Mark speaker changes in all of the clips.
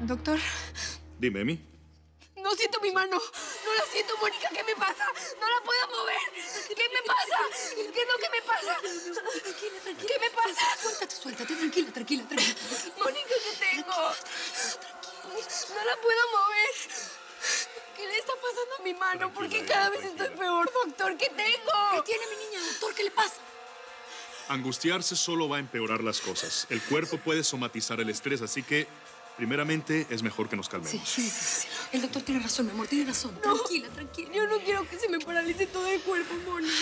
Speaker 1: Doctor.
Speaker 2: Dime, Emi.
Speaker 1: No siento mi mano. No la siento, Mónica. ¿Qué me pasa? No la puedo mover. ¿Qué me pasa? ¿Qué es lo que me pasa?
Speaker 3: Tranquila.
Speaker 1: ¿Qué me pasa?
Speaker 3: Suéltate. Tranquila.
Speaker 1: Mónica, ¿qué tengo? No la puedo mover. ¿Qué le está pasando a mi mano? ¿Por qué cada vez estoy peor, doctor? ¿Qué tengo?
Speaker 3: ¿Qué tiene mi niña, doctor? ¿Qué le pasa?
Speaker 2: Angustiarse solo va a empeorar las cosas. El cuerpo puede somatizar el estrés, así que, primeramente, es mejor que nos calmemos.
Speaker 3: Sí. El doctor tiene razón, mi amor, tiene razón.
Speaker 1: No.
Speaker 3: Tranquila.
Speaker 1: Yo no quiero que se me paralice todo el cuerpo, Mónica.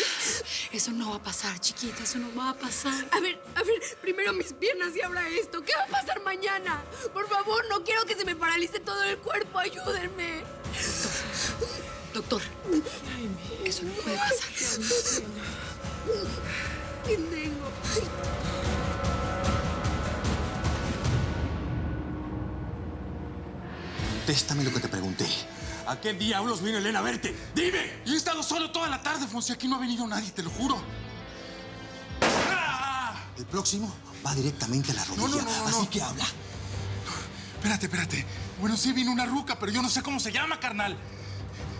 Speaker 3: Eso no va a pasar, chiquita, eso no va a pasar.
Speaker 1: A ver, primero mis piernas y ahora esto. ¿Qué va a pasar mañana? Por favor, no quiero que se me paralice todo el cuerpo. Ayúdenme.
Speaker 3: Doctor, eso no puede pasar.
Speaker 1: ¿Qué tengo?
Speaker 4: Contéstame lo que te pregunté. ¿A qué diablos vino Elena a verte? ¡Dime!
Speaker 5: Yo he estado solo toda la tarde, Fonsi. Aquí no ha venido nadie, te lo juro.
Speaker 4: El próximo va directamente a la rodilla.
Speaker 5: No.
Speaker 4: Así que habla.
Speaker 5: Espérate. Bueno, sí vino una ruca, pero yo no sé cómo se llama, carnal.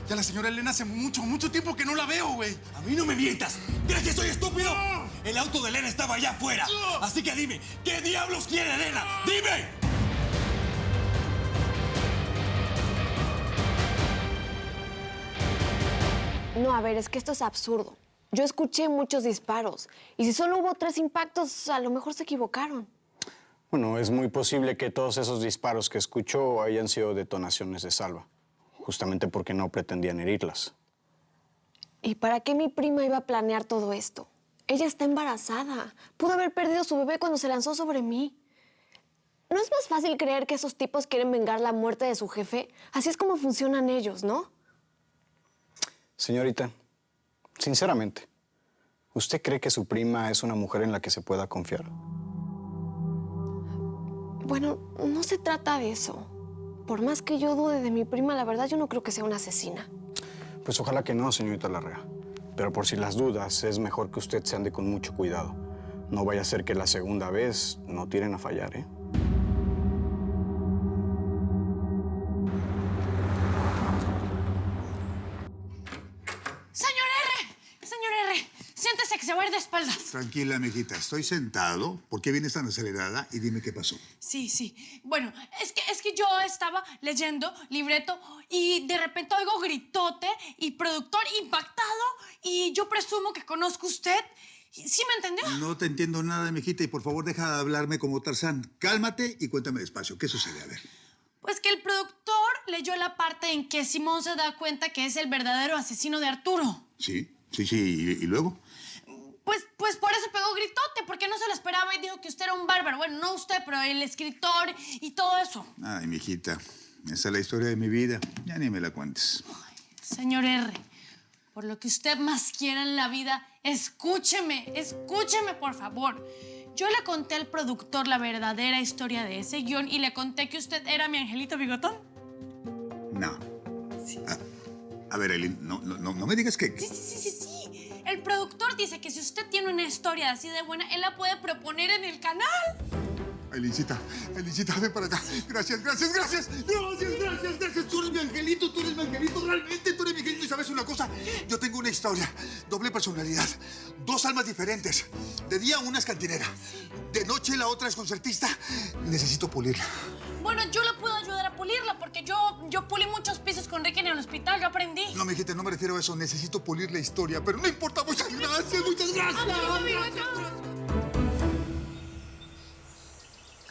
Speaker 5: Ya la señora Elena hace mucho tiempo que no la veo, güey.
Speaker 4: A mí no me mientas. ¿Crees que soy estúpido?
Speaker 5: No.
Speaker 4: El auto de Elena estaba allá afuera.
Speaker 5: No.
Speaker 4: Así que dime, ¿qué diablos quiere Elena? ¡Dime!
Speaker 6: No, a ver, es que esto es absurdo. Yo escuché muchos disparos. Y si solo hubo 3 impactos, a lo mejor se equivocaron.
Speaker 7: Bueno, es muy posible que todos esos disparos que escuchó hayan sido detonaciones de Salva, justamente porque no pretendían herirlas.
Speaker 6: ¿Y para qué mi prima iba a planear todo esto? Ella está embarazada. Pudo haber perdido su bebé cuando se lanzó sobre mí. ¿No es más fácil creer que esos tipos quieren vengar la muerte de su jefe? Así es como funcionan ellos, ¿no?
Speaker 7: Señorita, sinceramente, ¿usted cree que su prima es una mujer en la que se pueda confiar?
Speaker 6: Bueno, no se trata de eso. Por más que yo dude de mi prima, la verdad yo no creo que sea una asesina.
Speaker 7: Pues ojalá que no, señorita Larrea. Pero por si las dudas, es mejor que usted se ande con mucho cuidado. No vaya a ser que la segunda vez no tiren a fallar, ¿eh?
Speaker 8: Señor R, siéntese que se va a ir de espaldas.
Speaker 9: Tranquila, mijita. Estoy sentado. ¿Por qué vienes tan acelerada? Y dime qué pasó.
Speaker 8: Sí. Bueno, es que yo estaba leyendo libreto y de repente oigo gritote y productor impactado y yo presumo que conozco a usted. ¿Sí me entendió?
Speaker 9: No te entiendo nada, mijita. Y por favor, deja de hablarme como Tarzán. Cálmate y cuéntame despacio. ¿Qué sucede? A ver.
Speaker 8: Pues que el productor leyó la parte en que Simón se da cuenta que es el verdadero asesino de Arturo.
Speaker 9: Sí. ¿Y luego?
Speaker 8: Pues por eso pegó gritote, porque no se lo esperaba y dijo que usted era un bárbaro. Bueno, no usted, pero el escritor y todo eso.
Speaker 9: Ay, mijita. Esa es la historia de mi vida. Ya ni me la cuentes.
Speaker 8: Señor R, por lo que usted más quiera en la vida, escúcheme, por favor. Yo le conté al productor la verdadera historia de ese guión y le conté que usted era mi angelito bigotón.
Speaker 9: No. Sí. A ver, Eileen, no me digas que...
Speaker 8: Sí. El productor dice que si usted tiene una historia así de buena, él la puede proponer en el canal.
Speaker 9: Eilincita, ven para acá. Gracias. Tú eres mi angelito, realmente tú eres mi angelito. Y ¿sabes una cosa? Yo tengo una historia, doble personalidad, 2 almas diferentes. De día una es cantinera, de noche la otra es concertista. Necesito pulirla.
Speaker 8: Bueno, yo le puedo ayudar a pulirla porque yo pulí muchos pisos con Ricky en el hospital, yo aprendí.
Speaker 9: No, mijita, no me refiero a eso. Necesito pulir la historia, pero no importa. Muchas gracias.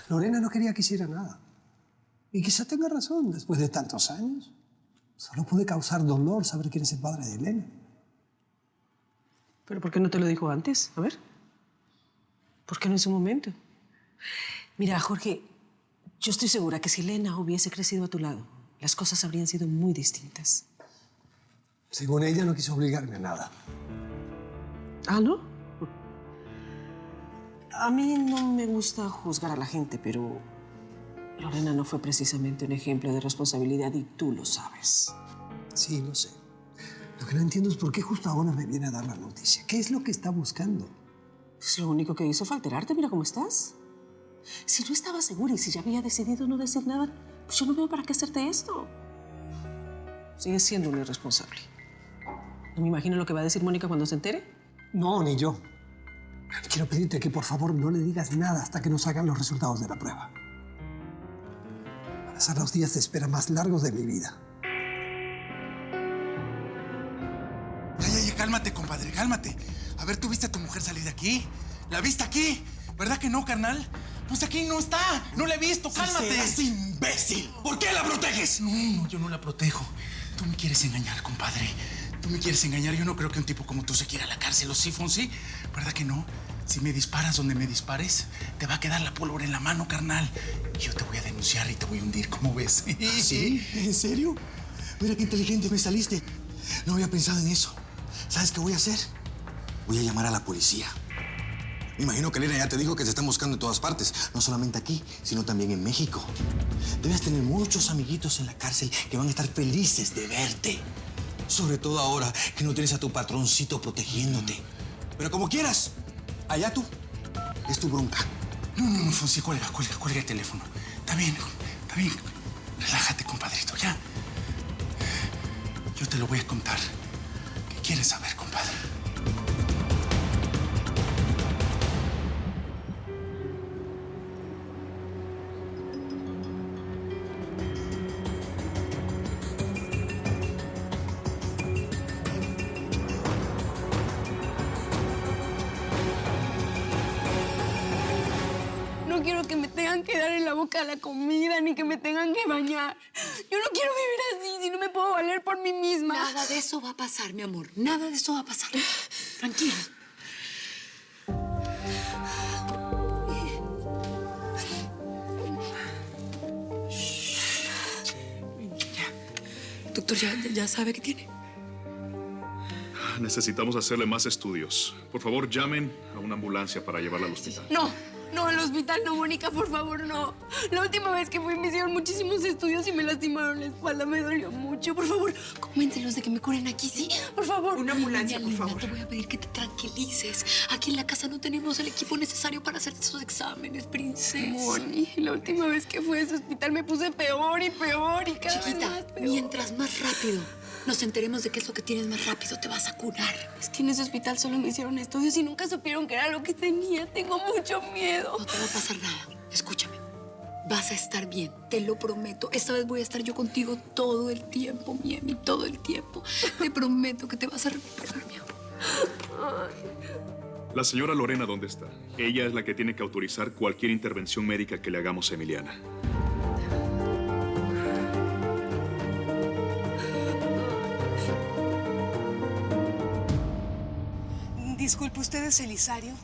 Speaker 10: Lorena no quería que hiciera nada. Y quizá tenga razón, después de tantos años. Solo puede causar dolor saber quién es el padre de Elena.
Speaker 11: ¿Pero por qué no te lo dijo antes? A ver. ¿Por qué no en su momento? Mira, Jorge, yo estoy segura que si Elena hubiese crecido a tu lado, las cosas habrían sido muy distintas.
Speaker 10: Según ella, no quiso obligarme a nada.
Speaker 11: ¿Ah, no? A mí no me gusta juzgar a la gente, pero Lorena no fue precisamente un ejemplo de responsabilidad y tú lo sabes.
Speaker 10: Sí, lo sé. Lo que no entiendo es por qué justo ahora me viene a dar la noticia. ¿Qué es lo que está buscando?
Speaker 11: Pues lo único que hizo fue alterarte. Mira cómo estás. Si no estaba segura y si ya había decidido no decir nada, Pues yo no veo para qué hacerte esto. Sigues siendo un irresponsable. ¿No me imagino lo que va a decir Mónica cuando se entere?
Speaker 10: No, ni yo. Quiero pedirte que por favor no le digas nada hasta que nos hagan los resultados de la prueba. Van a ser los días de espera más largos de mi vida.
Speaker 5: Ya, cálmate, compadre, cálmate. A ver, ¿tú viste a tu mujer salir de aquí? ¿La viste aquí? ¿Verdad que no, carnal? Pues aquí no está. No la he visto, cálmate.
Speaker 9: ¡Es imbécil! ¿Por qué la proteges?
Speaker 5: No, yo no la protejo. Tú me quieres engañar, compadre. Tú me quieres engañar. Yo no creo que un tipo como tú se quiera a la cárcel, ¿o sí, Fonsi? ¿Verdad que no? Si me disparas donde me dispares, te va a quedar la pólvora en la mano, carnal. Y yo te voy a denunciar y te voy a hundir, ¿cómo ves?
Speaker 9: ¿Sí? ¿En serio? Mira qué inteligente me saliste. No había pensado en eso. ¿Sabes qué voy a hacer? Voy a llamar a la policía. Me imagino que Elena ya te dijo que te están buscando en todas partes. No solamente aquí, sino también en México. Debes tener muchos amiguitos en la cárcel que van a estar felices de verte. Sobre todo ahora que no tienes a tu patroncito protegiéndote. Pero como quieras, allá tú. Es tu bronca.
Speaker 5: No, Fonsi, cuelga el teléfono. Está bien. Relájate, compadrito, ya. Yo te lo voy a contar. ¿Qué quieres saber, compadre?
Speaker 1: No quiero que me tengan que dar en la boca la comida, ni que me tengan que bañar. Yo no quiero vivir así, si no me puedo valer por mí misma.
Speaker 3: Nada de eso va a pasar, mi amor. Nada de eso va a pasar. Tranquila. Doctor, ¿ya sabe qué tiene?
Speaker 2: Necesitamos hacerle más estudios. Por favor, llamen a una ambulancia para llevarla al hospital.
Speaker 1: No, al hospital no, Mónica, por favor, no. La última vez que fui me hicieron muchísimos estudios y me lastimaron la espalda, me dolió mucho. Por favor, convéncelos de que me curen aquí, ¿sí? Por favor.
Speaker 3: Una ambulancia, por favor. Te voy a pedir que te tranquilices. Aquí en la casa no tenemos el equipo necesario para hacer esos exámenes, princesa.
Speaker 1: Moni, la última vez que fui a ese hospital me puse peor y cada vez más peor.
Speaker 3: Mientras más rápido nos enteremos de qué es lo que tienes, más rápido te vas a curar.
Speaker 1: Es que en ese hospital solo me hicieron estudios y nunca supieron qué era lo que tenía. Tengo mucho miedo.
Speaker 3: No te va a pasar nada. Escúchame. Vas a estar bien, te lo prometo. Esta vez voy a estar yo contigo todo el tiempo, Miemi, todo el tiempo. Te prometo que te vas a recuperar, mi amor.
Speaker 2: La señora Lorena, ¿dónde está? Ella es la que tiene que autorizar cualquier intervención médica que le hagamos a Emiliana.
Speaker 11: Disculpe, ¿usted es Elisario?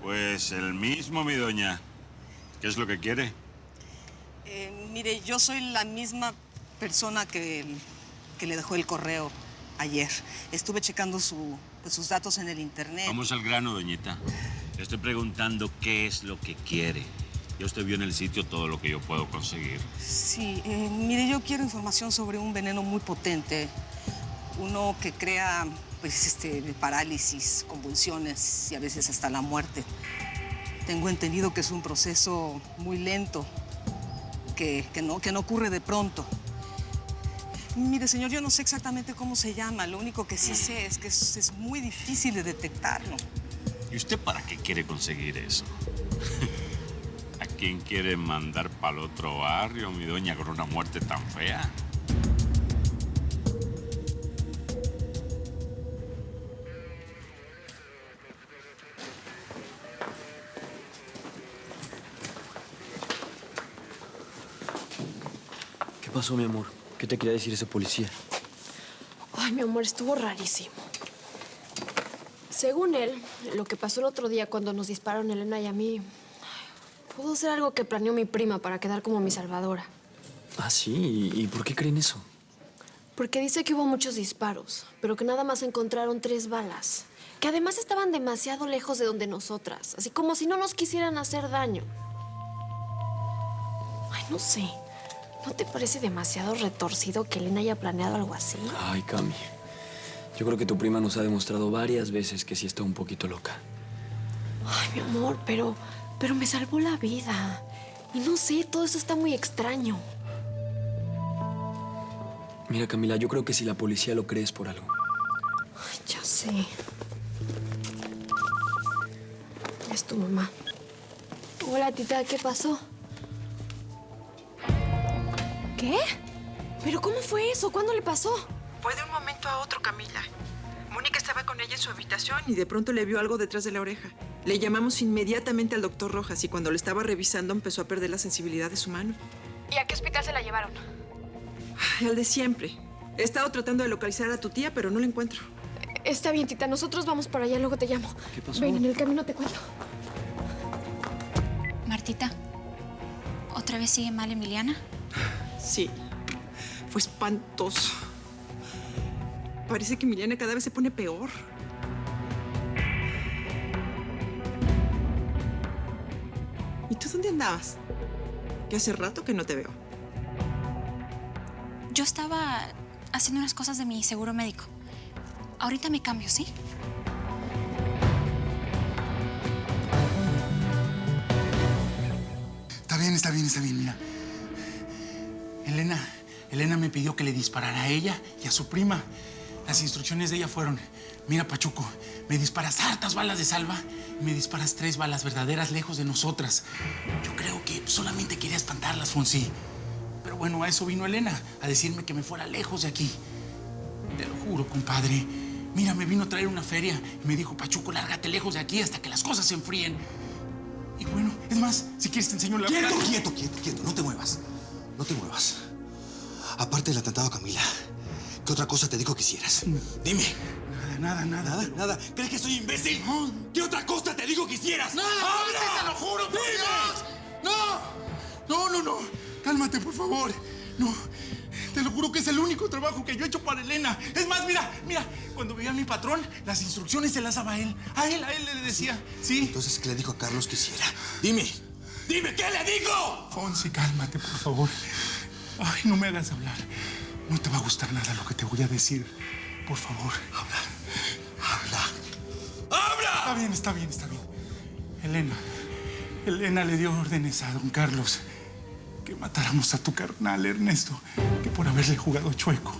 Speaker 12: Pues el mismo, mi doña. ¿Qué es lo que quiere?
Speaker 11: Mire, yo soy la misma persona que le dejó el correo ayer. Estuve checando sus datos en el internet.
Speaker 12: Vamos al grano, doñita. Le estoy preguntando qué es lo que quiere. Ya usted vio en el sitio todo lo que yo puedo conseguir.
Speaker 11: Sí, mire, yo quiero información sobre un veneno muy potente. Uno que crea, pues, parálisis, convulsiones y a veces hasta la muerte. Tengo entendido que es un proceso muy lento, que no ocurre de pronto. Mire, señor, yo no sé exactamente cómo se llama. Lo único que sí sé es que es muy difícil de detectarlo.
Speaker 12: ¿Y usted para qué quiere conseguir eso? ¿A quién quiere mandar para el otro barrio, mi doña, con una muerte tan fea?
Speaker 13: ¿Qué pasó, mi amor? ¿Qué te quería decir ese policía?
Speaker 6: Ay, mi amor, estuvo rarísimo. Según él, lo que pasó el otro día cuando nos dispararon Elena y a mí, pudo ser algo que planeó mi prima para quedar como mi salvadora.
Speaker 13: Ah, sí. ¿Y por qué creen eso?
Speaker 6: Porque dice que hubo muchos disparos, pero que nada más encontraron 3 balas. Que además estaban demasiado lejos de donde nosotras, así como si no nos quisieran hacer daño. Ay, no sé. ¿No te parece demasiado retorcido que Elena haya planeado algo así?
Speaker 13: Ay, Cami. Yo creo que tu prima nos ha demostrado varias veces que sí está un poquito loca.
Speaker 6: Ay, mi amor, pero me salvó la vida. Y no sé, todo eso está muy extraño.
Speaker 13: Mira, Camila, yo creo que si la policía lo cree es por algo.
Speaker 6: Ay, ya sé. Es tu mamá. Hola, tita, ¿qué pasó? ¿Qué? ¿Pero cómo fue eso? ¿Cuándo le pasó?
Speaker 14: Fue de un momento a otro, Camila. Mónica estaba con ella en su habitación y de pronto le vio algo detrás de la oreja. Le llamamos inmediatamente al doctor Rojas y cuando lo estaba revisando empezó a perder la sensibilidad de su mano.
Speaker 6: ¿Y a qué hospital se la llevaron?
Speaker 14: Ay, al de siempre. He estado tratando de localizar a tu tía, pero no la encuentro.
Speaker 6: Está bien, tita. Nosotros vamos para allá, luego te llamo.
Speaker 13: ¿Qué pasó?
Speaker 6: Ven, en el camino te cuento.
Speaker 15: Martita, ¿otra vez sigue mal Emiliana?
Speaker 14: Sí. Fue espantoso. Parece que Emiliana cada vez se pone peor. ¿Y tú dónde andabas? Que hace rato que no te veo.
Speaker 15: Yo estaba haciendo unas cosas de mi seguro médico. Ahorita me cambio, ¿sí?
Speaker 5: Está bien, mira. Elena me pidió que le disparara a ella y a su prima. Las instrucciones de ella fueron, mira, Pachuco, me disparas hartas balas de salva y me disparas 3 balas verdaderas lejos de nosotras. Yo creo que solamente quería espantarlas, Fonsi. Pero bueno, a eso vino Elena, a decirme que me fuera lejos de aquí. Te lo juro, compadre. Mira, me vino a traer una feria y me dijo, Pachuco, lárgate lejos de aquí hasta que las cosas se enfríen. Y bueno, es más, si quieres te enseño la...
Speaker 4: Quieto, no te muevas. No te muevas. Aparte del atentado a Camila, ¿qué otra cosa te dijo que hicieras? Dime. Nada. ¿Crees que soy imbécil? No. ¿Qué otra cosa te digo que hicieras?
Speaker 5: ¡No! ¡Habla! ¡Te lo juro, por Dios! ¡No! Cálmate, por favor. No. Te lo juro que es el único trabajo que yo he hecho para Elena. Es más, mira. Cuando veía a mi patrón, las instrucciones se las daba a él. A él le decía. ¿Sí?
Speaker 4: Entonces, ¿qué le dijo a Carlos que hiciera? Dime, ¿qué le digo?
Speaker 5: Fonsi, cálmate, por favor. Ay, no me hagas hablar. No te va a gustar nada lo que te voy a decir. Por favor. Habla. Está bien. Elena le dio órdenes a don Carlos que matáramos a tu carnal, Ernesto, que por haberle jugado chueco